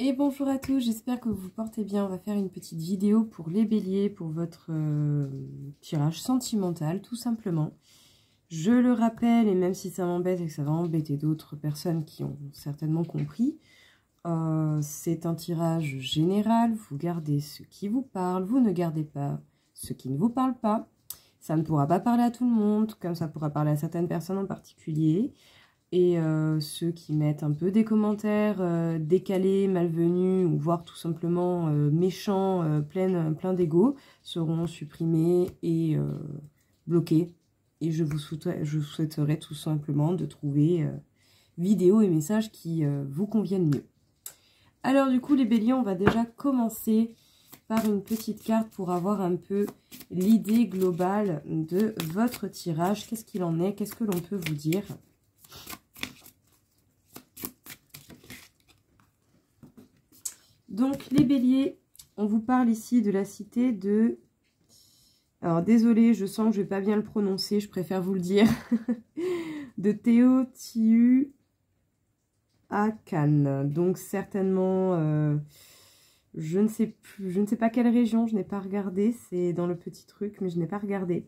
Et bonjour à tous, j'espère que vous vous portez bien. On va faire une petite vidéo pour les béliers, pour votre tirage sentimental, tout simplement. Je le rappelle, et même si ça m'embête et que ça va embêter d'autres personnes qui ont certainement compris, c'est un tirage général. Vous gardez ce qui vous parle, vous ne gardez pas ce qui ne vous parle pas. Ça ne pourra pas parler à tout le monde, comme ça pourra parler à certaines personnes en particulier. Et ceux qui mettent un peu des commentaires décalés, malvenus, ou voire tout simplement méchants, plein d'ego, seront supprimés et bloqués. Et je vous souhaiterais tout simplement de trouver vidéos et messages qui vous conviennent mieux. Alors du coup les béliers, on va déjà commencer par une petite carte pour avoir un peu l'idée globale de votre tirage. Qu'est-ce qu'il en est? Qu'est-ce que l'on peut vous dire ? Donc, les béliers, on vous parle ici de la cité de... Alors, désolé, je sens que je ne vais pas bien le prononcer, je préfère vous le dire. De Teotihuacan. Donc, certainement, je ne sais pas quelle région, je n'ai pas regardé. C'est dans le petit truc, mais je n'ai pas regardé.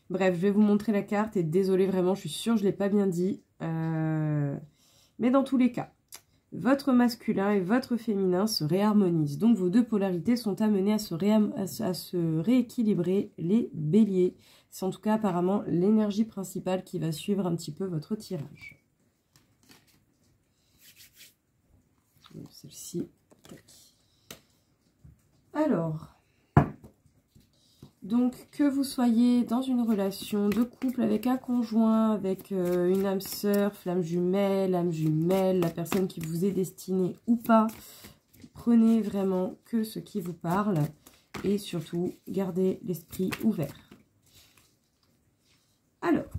Bref, je vais vous montrer la carte et désolé, vraiment, je suis sûre que je ne l'ai pas bien dit. Mais dans tous les cas, votre masculin et votre féminin se réharmonisent. Donc vos deux polarités sont amenées à se rééquilibrer, les béliers. C'est en tout cas apparemment l'énergie principale qui va suivre un petit peu votre tirage. Celle-ci. Alors, donc que vous soyez dans une relation de couple avec un conjoint, avec une âme sœur, flamme jumelle, âme jumelle, la personne qui vous est destinée ou pas, prenez vraiment que ce qui vous parle et surtout gardez l'esprit ouvert. Alors,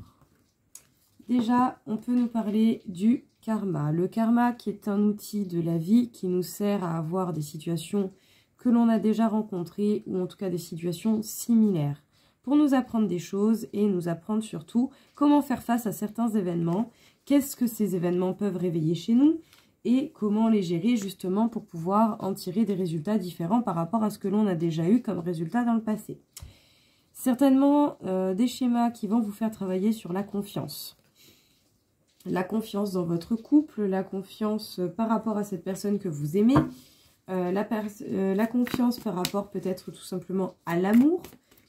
déjà on peut nous parler du karma. Le karma qui est un outil de la vie qui nous sert à avoir des situations que l'on a déjà rencontrées, ou en tout cas des situations similaires, pour nous apprendre des choses et nous apprendre surtout comment faire face à certains événements, qu'est-ce que ces événements peuvent réveiller chez nous, et comment les gérer justement pour pouvoir en tirer des résultats différents par rapport à ce que l'on a déjà eu comme résultat dans le passé. Certainement des schémas qui vont vous faire travailler sur la confiance. La confiance dans votre couple, la confiance par rapport à cette personne que vous aimez, la confiance par rapport peut-être tout simplement à l'amour.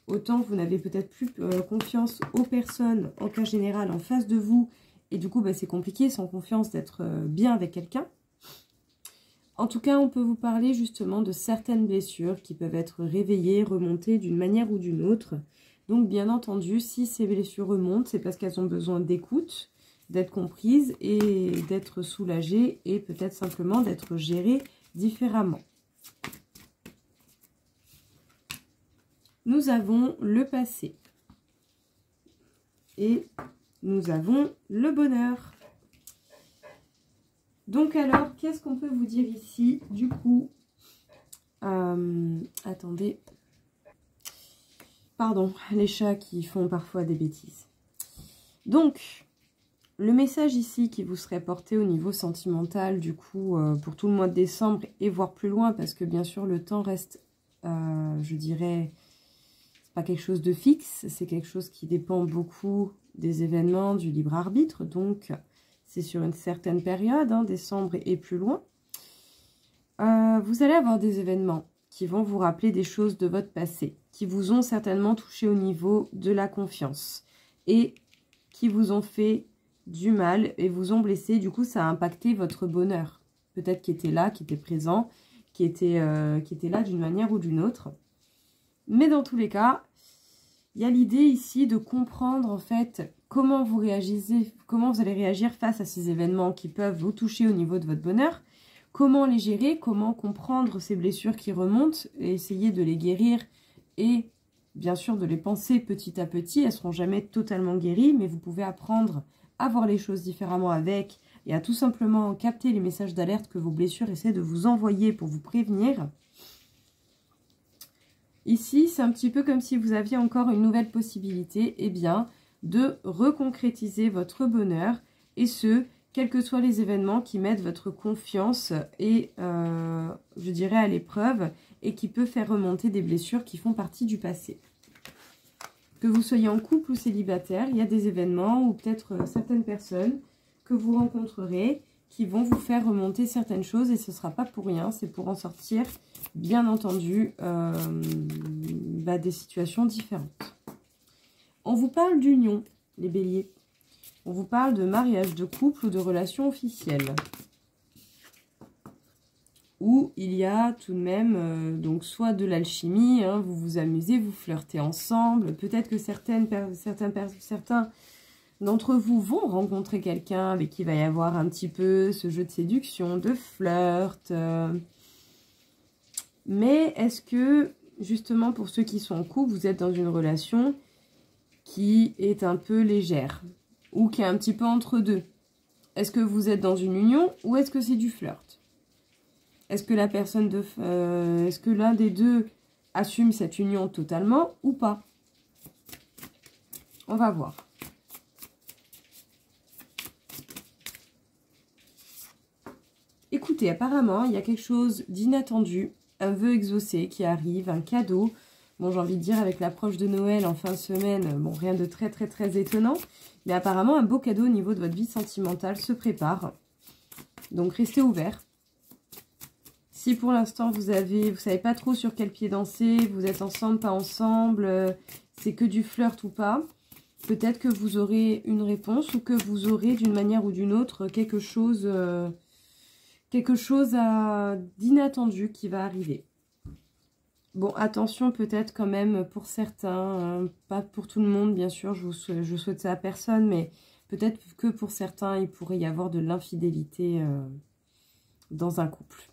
Autant vous n'avez peut-être plus confiance aux personnes en cas général en face de vous. Et du coup, c'est compliqué sans confiance d'être bien avec quelqu'un. En tout cas, on peut vous parler justement de certaines blessures qui peuvent être réveillées, remontées d'une manière ou d'une autre. Donc bien entendu, si ces blessures remontent, c'est parce qu'elles ont besoin d'écoute, d'être comprises et d'être soulagées et peut-être simplement d'être gérées différemment. Nous avons le passé et nous avons le bonheur. Donc alors, qu'est-ce qu'on peut vous dire ici du coup? Attendez. Pardon, les chats qui font parfois des bêtises. Donc, le message ici qui vous serait porté au niveau sentimental, du coup, pour tout le mois de décembre et voire plus loin, parce que bien sûr, le temps reste, je dirais, pas quelque chose de fixe, c'est quelque chose qui dépend beaucoup des événements, du libre arbitre, donc c'est sur une certaine période, décembre et plus loin. Vous allez avoir des événements qui vont vous rappeler des choses de votre passé, qui vous ont certainement touché au niveau de la confiance et qui vous ont fait du mal et vous ont blessé. Du coup, ça a impacté votre bonheur. Peut-être qui était là, qui était présent, qui était là d'une manière ou d'une autre. Mais dans tous les cas, il y a l'idée ici de comprendre en fait comment vous réagissez, comment vous allez réagir face à ces événements qui peuvent vous toucher au niveau de votre bonheur. Comment les gérer, comment comprendre ces blessures qui remontent et essayer de les guérir et bien sûr de les penser petit à petit. Elles ne seront jamais totalement guéries, mais vous pouvez apprendre à voir les choses différemment avec et à tout simplement capter les messages d'alerte que vos blessures essaient de vous envoyer pour vous prévenir. Ici, c'est un petit peu comme si vous aviez encore une nouvelle possibilité, de reconcrétiser votre bonheur et ce, quels que soient les événements qui mettent votre confiance et, je dirais, à l'épreuve et qui peut faire remonter des blessures qui font partie du passé. Que vous soyez en couple ou célibataire, il y a des événements ou peut-être certaines personnes que vous rencontrerez qui vont vous faire remonter certaines choses et ce ne sera pas pour rien, c'est pour en sortir, bien entendu, des situations différentes. On vous parle d'union, les béliers. On vous parle de mariage, de couple ou de relation officielle. Où il y a tout de même, donc soit de l'alchimie, hein, vous vous amusez, vous flirtez ensemble. Peut-être que certains d'entre vous vont rencontrer quelqu'un avec qui il va y avoir un petit peu ce jeu de séduction, de flirt. Mais est-ce que, justement, pour ceux qui sont en couple, vous êtes dans une relation qui est un peu légère ou qui est un petit peu entre deux? Est-ce que vous êtes dans une union ou est-ce que c'est du flirt? Est-ce que est-ce que l'un des deux assume cette union totalement ou pas? On va voir. Écoutez, apparemment, il y a quelque chose d'inattendu, un vœu exaucé qui arrive, un cadeau. Bon, j'ai envie de dire, avec l'approche de Noël en fin de semaine, bon, rien de très étonnant. Mais apparemment, un beau cadeau au niveau de votre vie sentimentale se prépare. Donc, restez ouverts. Si pour l'instant, vous savez pas trop sur quel pied danser, vous êtes ensemble, pas ensemble, c'est que du flirt ou pas, peut-être que vous aurez une réponse ou que vous aurez d'une manière ou d'une autre quelque chose d'inattendu qui va arriver. Bon, attention peut-être quand même pour certains, pas pour tout le monde bien sûr, je souhaite ça à personne, mais peut-être que pour certains, il pourrait y avoir de l'infidélité dans un couple.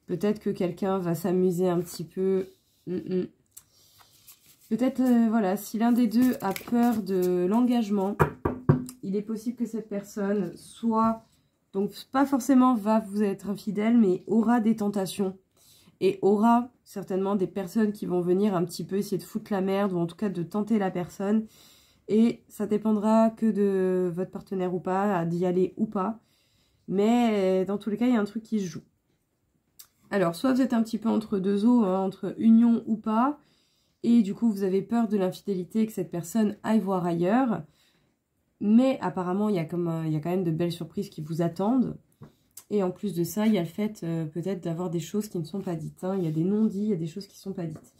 Peut-être que quelqu'un va s'amuser un petit peu. Peut-être, voilà, si l'un des deux a peur de l'engagement, il est possible que cette personne soit, donc pas forcément va vous être infidèle, mais aura des tentations. Et aura certainement des personnes qui vont venir un petit peu essayer de foutre la merde, ou en tout cas de tenter la personne. Et ça dépendra que de votre partenaire ou pas, d'y aller ou pas. Mais dans tous les cas, il y a un truc qui se joue. Alors, soit vous êtes un petit peu entre deux eaux, hein, entre union ou pas, et du coup, vous avez peur de l'infidélité, que cette personne aille voir ailleurs. Mais apparemment, il y a quand même de belles surprises qui vous attendent. Et en plus de ça, il y a le fait peut-être d'avoir des choses qui ne sont pas dites. Hein. Il y a des non-dits, il y a des choses qui ne sont pas dites.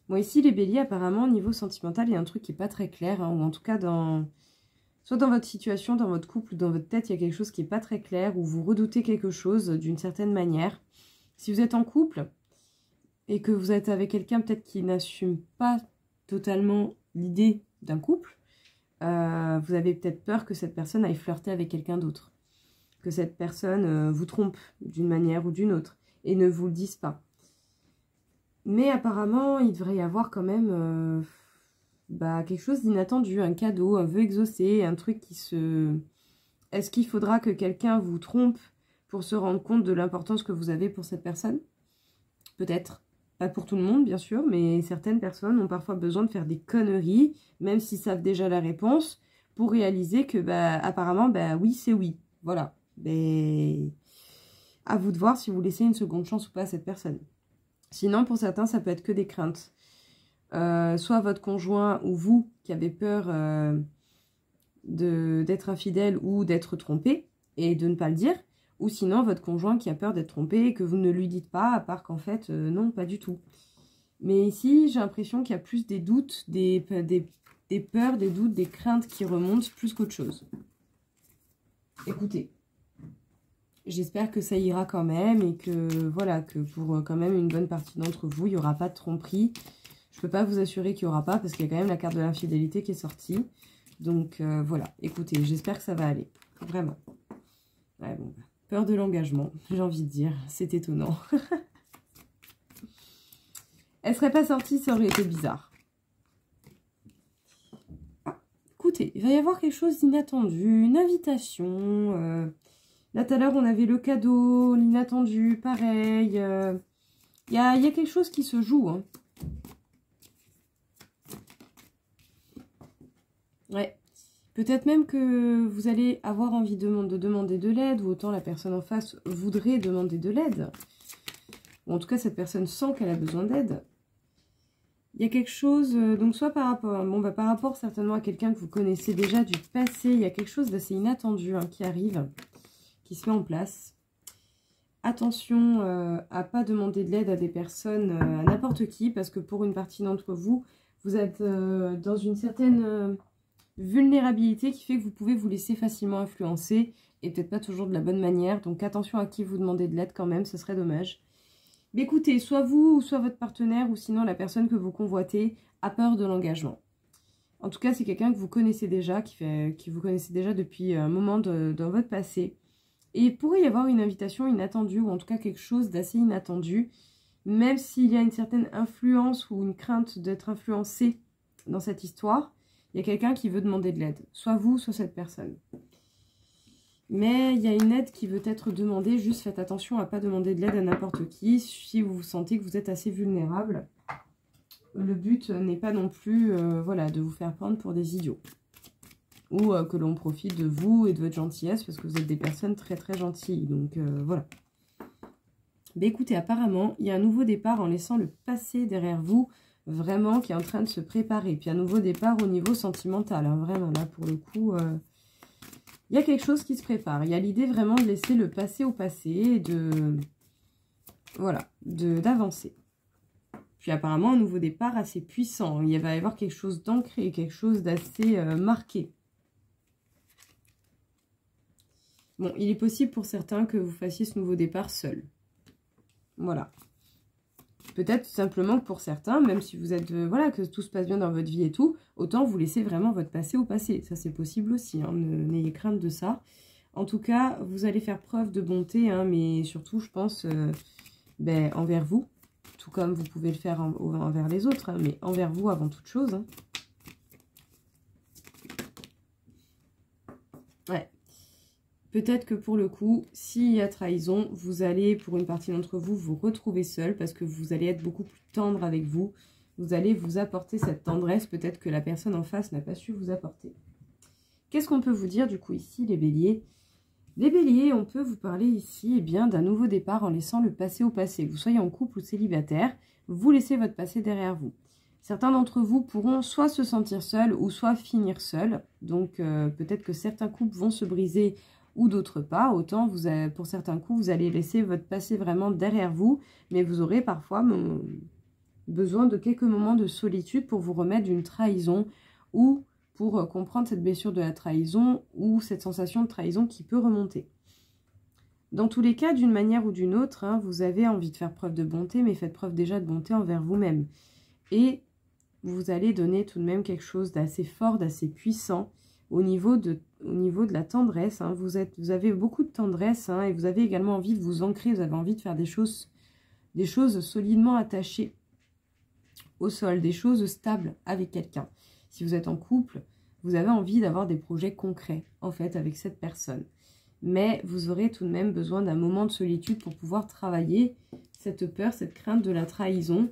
Bon, ici, les béliers, apparemment, au niveau sentimental, il y a un truc qui n'est pas très clair. Hein, ou en tout cas, soit dans votre situation, dans votre couple, dans votre tête, il y a quelque chose qui n'est pas très clair. Ou vous redoutez quelque chose d'une certaine manière. Si vous êtes en couple et que vous êtes avec quelqu'un peut-être qui n'assume pas totalement l'idée d'un couple, vous avez peut-être peur que cette personne aille flirter avec quelqu'un d'autre. Que cette personne vous trompe d'une manière ou d'une autre et ne vous le dise pas. Mais apparemment, il devrait y avoir quand même quelque chose d'inattendu, un cadeau, un vœu exaucé, un truc qui se... Est-ce qu'il faudra que quelqu'un vous trompe pour se rendre compte de l'importance que vous avez pour cette personne? Peut-être. Pas pour tout le monde, bien sûr, mais certaines personnes ont parfois besoin de faire des conneries, même s'ils savent déjà la réponse, pour réaliser que, apparemment, oui, c'est oui. Voilà. Mais à vous de voir si vous laissez une seconde chance ou pas à cette personne. Sinon, pour certains, ça peut être que des craintes. Soit votre conjoint ou vous qui avez peur d'être infidèle ou d'être trompé et de ne pas le dire. Ou sinon, votre conjoint qui a peur d'être trompé et que vous ne lui dites pas, à part qu'en fait, non, pas du tout. Mais ici, j'ai l'impression qu'il y a plus des doutes, des peurs, des doutes, des craintes qui remontent plus qu'autre chose. Écoutez, j'espère que ça ira quand même et que, voilà, que pour quand même une bonne partie d'entre vous, il n'y aura pas de tromperie. Je ne peux pas vous assurer qu'il n'y aura pas parce qu'il y a quand même la carte de l'infidélité qui est sortie. Donc, voilà, écoutez, j'espère que ça va aller. Vraiment. Ouais, bon, peur de l'engagement, j'ai envie de dire. C'est étonnant. Elle serait pas sortie, ça aurait été bizarre. Ah, écoutez, il va y avoir quelque chose d'inattendu, une invitation. Là, tout à l'heure, on avait le cadeau, l'inattendu, pareil. Il y a quelque chose qui se joue. Hein. Ouais. Peut-être même que vous allez avoir envie de demander de l'aide, ou autant la personne en face voudrait demander de l'aide. Ou en tout cas, cette personne sent qu'elle a besoin d'aide. Il y a quelque chose, donc soit par rapport, par rapport certainement à quelqu'un que vous connaissez déjà du passé, il y a quelque chose d'assez inattendu qui arrive, qui se met en place. Attention à ne pas demander de l'aide à des personnes, à n'importe qui, parce que pour une partie d'entre vous, vous êtes dans une certaine vulnérabilité qui fait que vous pouvez vous laisser facilement influencer, et peut-être pas toujours de la bonne manière, donc attention à qui vous demandez de l'aide quand même, ce serait dommage. Mais écoutez, soit vous, ou soit votre partenaire, ou sinon la personne que vous convoitez a peur de l'engagement. En tout cas, c'est quelqu'un que vous connaissez déjà, qui vous connaissez déjà depuis un moment dans votre passé. Et il pourrait y avoir une invitation inattendue, ou en tout cas quelque chose d'assez inattendu, même s'il y a une certaine influence ou une crainte d'être influencé dans cette histoire, il y a quelqu'un qui veut demander de l'aide. Soit vous, soit cette personne. Mais il y a une aide qui veut être demandée, juste faites attention à ne pas demander de l'aide à n'importe qui, si vous sentez que vous êtes assez vulnérable. Le but n'est pas non plus voilà, de vous faire prendre pour des idiots. Ou que l'on profite de vous et de votre gentillesse, parce que vous êtes des personnes très très gentilles. Donc voilà. Mais écoutez, apparemment, il y a un nouveau départ en laissant le passé derrière vous, vraiment, qui est en train de se préparer. Puis un nouveau départ au niveau sentimental, vraiment, là, pour le coup... il y a quelque chose qui se prépare. Il y a l'idée vraiment de laisser le passé au passé et de... Voilà, d'avancer. Puis apparemment, un nouveau départ assez puissant. Il va y avoir quelque chose d'ancré, quelque chose d'assez marqué. Bon, il est possible pour certains que vous fassiez ce nouveau départ seul. Voilà. Peut-être simplement que pour certains, même si vous êtes, voilà, que tout se passe bien dans votre vie et tout, autant vous laissez vraiment votre passé au passé. Ça, c'est possible aussi, hein, n'ayez crainte de ça. En tout cas, vous allez faire preuve de bonté, hein, mais surtout, je pense, envers vous, tout comme vous pouvez le faire envers les autres, hein, mais envers vous avant toute chose. Hein. Ouais. Peut-être que pour le coup, s'il y a trahison, vous allez, pour une partie d'entre vous, vous retrouver seul parce que vous allez être beaucoup plus tendre avec vous. Vous allez vous apporter cette tendresse, peut-être que la personne en face n'a pas su vous apporter. Qu'est-ce qu'on peut vous dire du coup ici, les béliers? Les béliers, on peut vous parler ici d'un nouveau départ en laissant le passé au passé. Que vous soyez en couple ou célibataire, vous laissez votre passé derrière vous. Certains d'entre vous pourront soit se sentir seuls ou soit finir seuls. Donc peut-être que certains couples vont se briser ou d'autres pas. Autant pour certains coups, vous allez laisser votre passé vraiment derrière vous, mais vous aurez parfois besoin de quelques moments de solitude pour vous remettre d'une trahison ou pour comprendre cette blessure de la trahison ou cette sensation de trahison qui peut remonter. Dans tous les cas, d'une manière ou d'une autre, hein, vous avez envie de faire preuve de bonté, mais faites preuve déjà de bonté envers vous-même. Et vous allez donner tout de même quelque chose d'assez fort, d'assez puissant au niveau de la tendresse. Hein. Vous avez beaucoup de tendresse, hein, et vous avez également envie de vous ancrer, vous avez envie de faire des choses solidement attachées au sol, des choses stables avec quelqu'un. Si vous êtes en couple, vous avez envie d'avoir des projets concrets, en fait, avec cette personne. Mais vous aurez tout de même besoin d'un moment de solitude pour pouvoir travailler cette peur, cette crainte de la trahison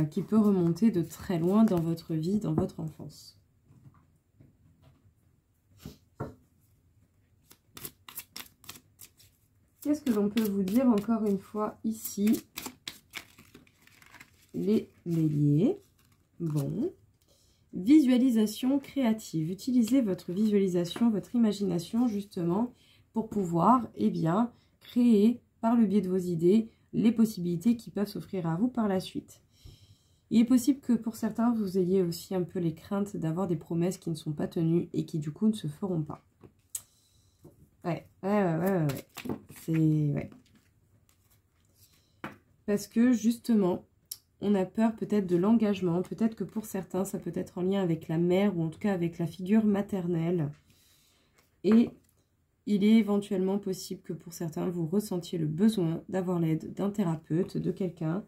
qui peut remonter de très loin dans votre vie, dans votre enfance. Qu'est-ce que l'on peut vous dire encore une fois ici, les béliers? Bon. Visualisation créative. Utilisez votre visualisation, votre imagination justement pour pouvoir créer par le biais de vos idées les possibilités qui peuvent s'offrir à vous par la suite. Il est possible que pour certains vous ayez aussi un peu les craintes d'avoir des promesses qui ne sont pas tenues et qui du coup ne se feront pas. Ouais. C'est... Parce que justement, on a peur peut-être de l'engagement. Peut-être que pour certains, ça peut être en lien avec la mère ou en tout cas avec la figure maternelle. Et il est éventuellement possible que pour certains, vous ressentiez le besoin d'avoir l'aide d'un thérapeute, de quelqu'un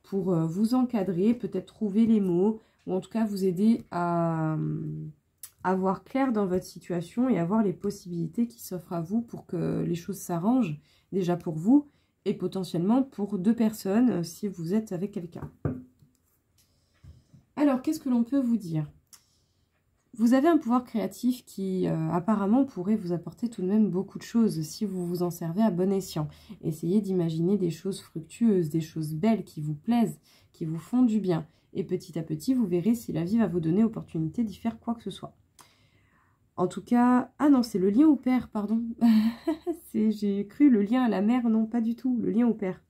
pour vous encadrer, peut-être trouver les mots ou en tout cas vous aider à voir clair dans votre situation et à voir les possibilités qui s'offrent à vous pour que les choses s'arrangent déjà pour vous et potentiellement pour deux personnes si vous êtes avec quelqu'un. Alors, qu'est-ce que l'on peut vous dire? Vous avez un pouvoir créatif qui apparemment pourrait vous apporter tout de même beaucoup de choses si vous vous en servez à bon escient. Essayez d'imaginer des choses fructueuses, des choses belles qui vous plaisent, qui vous font du bien. Et petit à petit, vous verrez si la vie va vous donner l'opportunité d'y faire quoi que ce soit. En tout cas... Ah non, c'est le lien au père, pardon. J'ai cru le lien à la mère, non, pas du tout, le lien au père.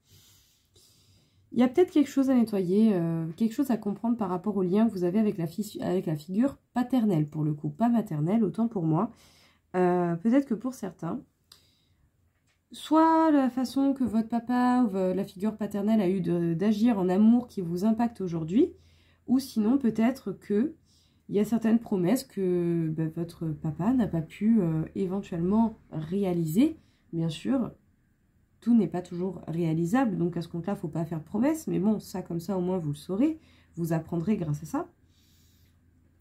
Il y a peut-être quelque chose à nettoyer, quelque chose à comprendre par rapport au lien que vous avez avec la figure paternelle, pour le coup, pas maternelle, autant pour moi. Peut-être que pour certains, soit la façon que votre papa ou la figure paternelle a eu d'agir en amour qui vous impacte aujourd'hui, ou sinon peut-être que il y a certaines promesses que votre papa n'a pas pu éventuellement réaliser, bien sûr. Tout n'est pas toujours réalisable, donc à ce compte-là, il ne faut pas faire de promesses. Mais bon, ça, comme ça, au moins, vous le saurez. Vous apprendrez grâce à ça.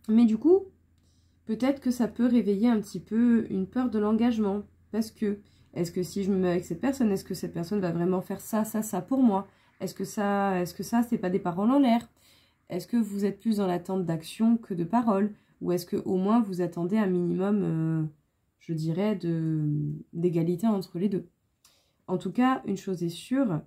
Mais du coup, peut-être que ça peut réveiller un petit peu une peur de l'engagement. Parce que, est-ce que si je me mets avec cette personne, est-ce que cette personne va vraiment faire ça, ça, ça pour moi? Est-ce que ça, c'est pas des paroles en l'air? Est-ce que vous êtes plus dans l'attente d'action que de paroles? Ou est-ce que au moins vous attendez un minimum, je dirais, d'égalité entre les deux? En tout cas, une chose est sûre,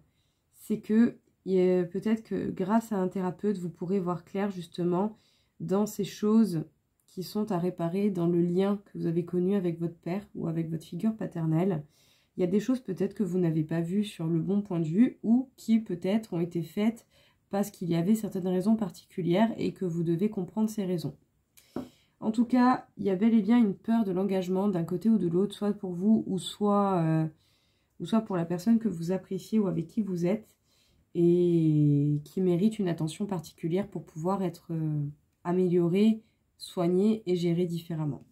c'est que peut-être que grâce à un thérapeute, vous pourrez voir clair justement dans ces choses qui sont à réparer dans le lien que vous avez connu avec votre père ou avec votre figure paternelle. Il y a des choses peut-être que vous n'avez pas vues sur le bon point de vue ou qui peut-être ont été faites parce qu'il y avait certaines raisons particulières et que vous devez comprendre ces raisons. En tout cas, il y a bel et bien une peur de l'engagement d'un côté ou de l'autre, soit pour vous ou soit pour la personne que vous appréciez ou avec qui vous êtes et qui mérite une attention particulière pour pouvoir être améliorée, soignée et gérée différemment.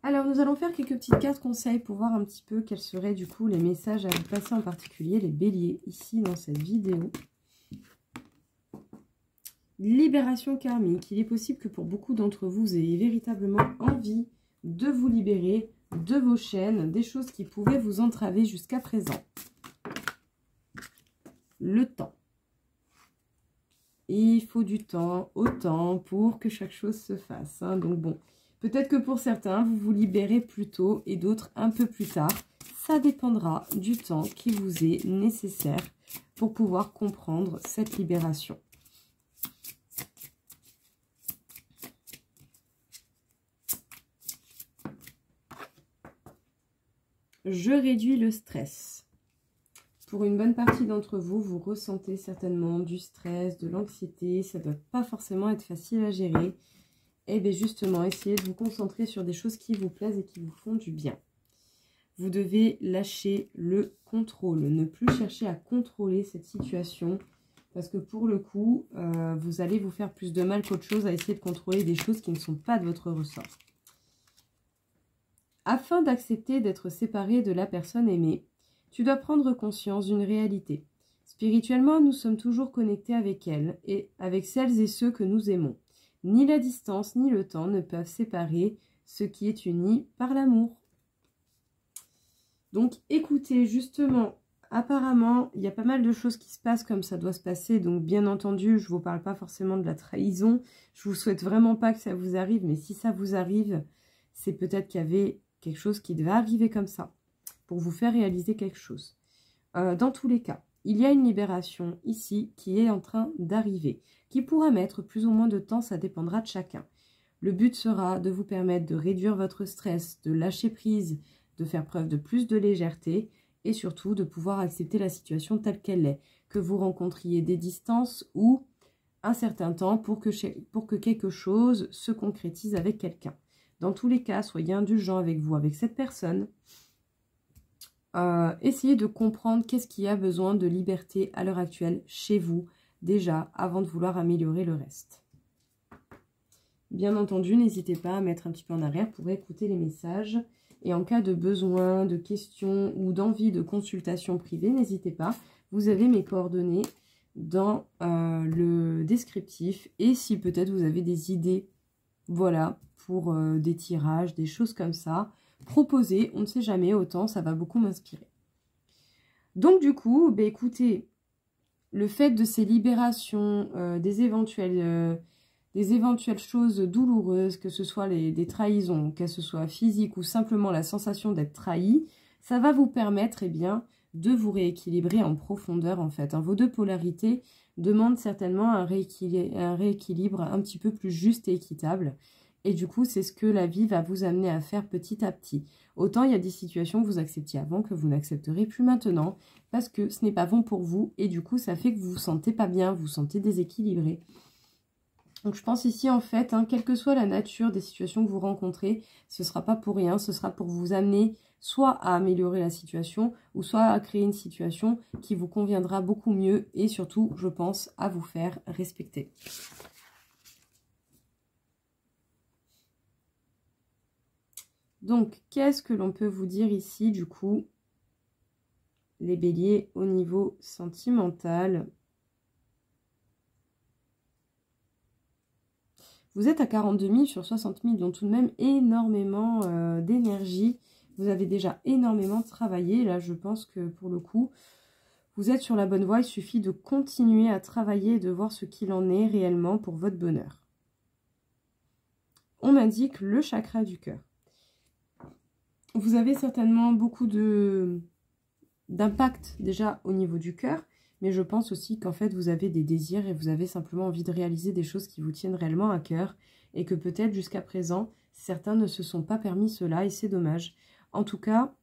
Alors, nous allons faire quelques petites cartes conseils pour voir un petit peu quels seraient du coup les messages à vous passer, en particulier les béliers, ici dans cette vidéo. Libération karmique. Il est possible que pour beaucoup d'entre vous, vous ayez véritablement envie de vous libérer de vos chaînes, des choses qui pouvaient vous entraver jusqu'à présent. Le temps. Il faut du temps, autant pour que chaque chose se fasse. Hein. Donc bon, peut-être que pour certains, vous vous libérez plus tôt et d'autres un peu plus tard. Ça dépendra du temps qui vous est nécessaire pour pouvoir comprendre cette libération. Je réduis le stress. Pour une bonne partie d'entre vous, vous ressentez certainement du stress, de l'anxiété. Ça ne doit pas forcément être facile à gérer. Et bien justement, essayez de vous concentrer sur des choses qui vous plaisent et qui vous font du bien. Vous devez lâcher le contrôle. Ne plus chercher à contrôler cette situation. Parce que pour le coup, vous allez vous faire plus de mal qu'autre chose à essayer de contrôler des choses qui ne sont pas de votre ressort. Afin d'accepter d'être séparé de la personne aimée, tu dois prendre conscience d'une réalité. Spirituellement, nous sommes toujours connectés avec elle et avec celles et ceux que nous aimons. Ni la distance ni le temps ne peuvent séparer ce qui est uni par l'amour. Donc écoutez, justement, apparemment, il y a pas mal de choses qui se passent comme ça doit se passer. Donc bien entendu, je ne vous parle pas forcément de la trahison. Je vous souhaite vraiment pas que ça vous arrive, mais si ça vous arrive, c'est peut-être qu'il y avait quelque chose qui devait arriver comme ça, pour vous faire réaliser quelque chose. Dans tous les cas, il y a une libération ici qui est en train d'arriver, qui pourra mettre plus ou moins de temps, ça dépendra de chacun. Le but sera de vous permettre de réduire votre stress, de lâcher prise, de faire preuve de plus de légèreté et surtout de pouvoir accepter la situation telle qu'elle est, que vous rencontriez des distances ou un certain temps pour que quelque chose se concrétise avec quelqu'un. Dans tous les cas, soyez indulgent avec vous, avec cette personne. Essayez de comprendre qu'est-ce qui a besoin de liberté à l'heure actuelle chez vous, déjà, avant de vouloir améliorer le reste. Bien entendu, n'hésitez pas à mettre un petit peu en arrière pour écouter les messages. Et en cas de besoin, de questions ou d'envie de consultation privée, n'hésitez pas. Vous avez mes coordonnées dans le descriptif. Et si peut-être vous avez des idées, voilà, pour des tirages, des choses comme ça, proposez, on ne sait jamais, autant ça va beaucoup m'inspirer. Donc du coup, écoutez, le fait de ces libérations, des éventuelles choses douloureuses, que ce soit des trahisons, que ce soit physique ou simplement la sensation d'être trahi, ça va vous permettre de vous rééquilibrer en profondeur en fait. Vos deux polarités demandent certainement un rééquilibre un petit peu plus juste et équitable. Et du coup, c'est ce que la vie va vous amener à faire petit à petit. Autant il y a des situations que vous acceptiez avant que vous n'accepterez plus maintenant parce que ce n'est pas bon pour vous et du coup, ça fait que vous vous sentez pas bien, vous vous sentez déséquilibré. Donc je pense ici en fait, quelle que soit la nature des situations que vous rencontrez, ce ne sera pas pour rien, ce sera pour vous amener soit à améliorer la situation ou soit à créer une situation qui vous conviendra beaucoup mieux et surtout, je pense, à vous faire respecter. Donc, qu'est-ce que l'on peut vous dire ici, du coup, les béliers, au niveau sentimental? Vous êtes à 42 000 sur 60 000, donc tout de même énormément d'énergie. Vous avez déjà énormément travaillé. Là, je pense que pour le coup, vous êtes sur la bonne voie. Il suffit de continuer à travailler et de voir ce qu'il en est réellement pour votre bonheur. On m'indique le chakra du cœur. Vous avez certainement beaucoup d'impact déjà au niveau du cœur, mais je pense aussi qu'en fait vous avez des désirs et vous avez simplement envie de réaliser des choses qui vous tiennent réellement à cœur et que peut-être jusqu'à présent certains ne se sont pas permis cela et c'est dommage. En tout cas,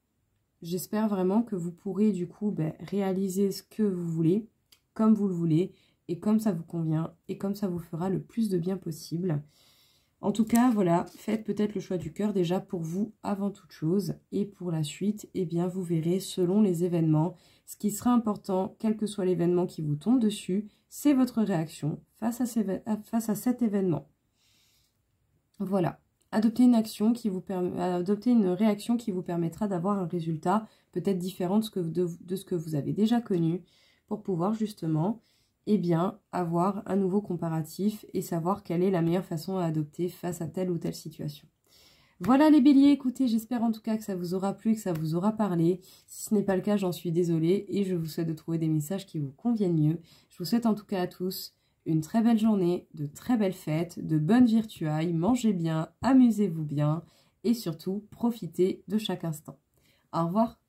j'espère vraiment que vous pourrez du coup réaliser ce que vous voulez, comme vous le voulez et comme ça vous convient et comme ça vous fera le plus de bien possible. En tout cas, voilà, faites peut-être le choix du cœur déjà pour vous avant toute chose. Et pour la suite, vous verrez selon les événements. Ce qui sera important, quel que soit l'événement qui vous tombe dessus, c'est votre réaction face à cet événement. Voilà. Adoptez une réaction qui vous permettra d'avoir un résultat peut-être différent de ce que vous avez déjà connu pour pouvoir justement avoir un nouveau comparatif et savoir quelle est la meilleure façon à adopter face à telle ou telle situation. Voilà les béliers, écoutez, j'espère en tout cas que ça vous aura plu, que ça vous aura parlé. Si ce n'est pas le cas, j'en suis désolée et je vous souhaite de trouver des messages qui vous conviennent mieux. Je vous souhaite en tout cas à tous une très belle journée, de très belles fêtes, de bonnes virtuailles, mangez bien, amusez-vous bien et surtout profitez de chaque instant. Au revoir.